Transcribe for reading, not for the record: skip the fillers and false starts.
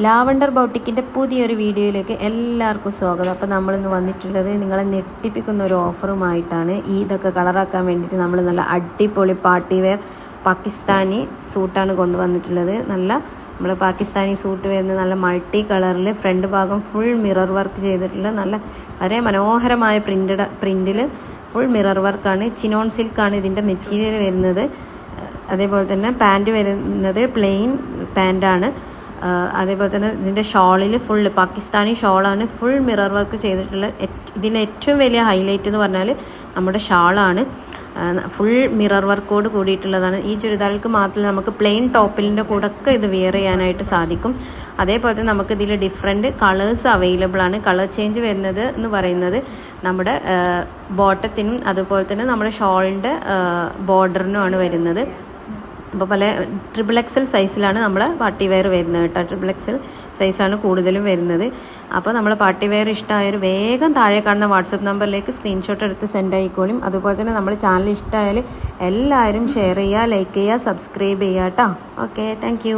Lavender ബൗട്ടിക്കിൻ്റെ പുതിയൊരു വീഡിയോയിലേക്ക് എല്ലാവർക്കും സ്വാഗതം. അപ്പോൾ നമ്മളിന്ന് വന്നിട്ടുള്ളത് നിങ്ങളെ ഞെട്ടിപ്പിക്കുന്ന ഒരു ഓഫറുമായിട്ടാണ്. ഇതൊക്കെ കളറാക്കാൻ വേണ്ടിയിട്ട് നമ്മൾ നല്ല അടിപൊളി പാർട്ടി വെയർ പാകിസ്ഥാനി സൂട്ടാണ് കൊണ്ടുവന്നിട്ടുള്ളത്. നമ്മൾ പാകിസ്ഥാനി സൂട്ട് വരുന്ന നല്ല മൾട്ടി കളറിൽ ഫ്രണ്ട് ഭാഗം ഫുൾ മിറർ വർക്ക് ചെയ്തിട്ടുള്ള നല്ല വളരെ മനോഹരമായ പ്രിൻറ്റിൽ ഫുൾ മിറർ വർക്കാണ്. ചിനോൺ സിൽക്കാണ് ഇതിൻ്റെ മെറ്റീരിയൽ വരുന്നത്. അതേപോലെ തന്നെ പാൻറ്റ് വരുന്നത് പ്ലെയിൻ പാൻറ്റാണ്. അതേപോലെ തന്നെ ഇതിൻ്റെ ഷോളിൽ ഫുൾ പാകിസ്ഥാനി ഷോളാണ്, ഫുൾ മിറർ വർക്ക് ചെയ്തിട്ടുള്ള. ഇതിൻ്റെ ഏറ്റവും വലിയ ഹൈലൈറ്റ് എന്ന് പറഞ്ഞാൽ നമ്മുടെ ഷാളാണ്. Full mirror വർക്കോട് കൂടിയിട്ടുള്ളതാണ്. ഈ ചുരിദാർക്ക് മാത്രമല്ല, നമുക്ക് പ്ലെയിൻ ടോപ്പിൻ്റെ കൂടെയൊക്കെ ഇത് വെയർ ചെയ്യാനായിട്ട് സാധിക്കും. അതേപോലെ തന്നെ നമുക്ക് ഇതിൽ ഡിഫറെൻറ്റ് കളേഴ്സ് അവൈലബിൾ ആണ്. കളർ ചേഞ്ച് വരുന്നത് എന്ന് പറയുന്നത് നമ്മുടെ ബോട്ടത്തിനും അതുപോലെ തന്നെ നമ്മുടെ ഷോളിൻ്റെ ബോർഡറിനുമാണ് വരുന്നത്. അപ്പോൾ പല XXL സൈസിലാണ് നമ്മൾ പാർട്ടി വെയർ വരുന്നത് കേട്ടോ. XXL സൈസാണ് കൂടുതലും വരുന്നത്. അപ്പോൾ നമ്മൾ പാർട്ടി വെയർ ഇഷ്ടമായൊരു വേഗം താഴെ കാണുന്ന വാട്സപ്പ് നമ്പറിലേക്ക് സ്ക്രീൻഷോട്ട് എടുത്ത് സെൻഡ് ആയിക്കോളും. അതുപോലെ തന്നെ നമ്മൾ ചാനൽ ഇഷ്ടമായാൽ എല്ലാവരും ഷെയർ ചെയ്യുക, ലൈക്ക് ചെയ്യുക, സബ്സ്ക്രൈബ് ചെയ്യുക കേട്ടോ. Okay, thank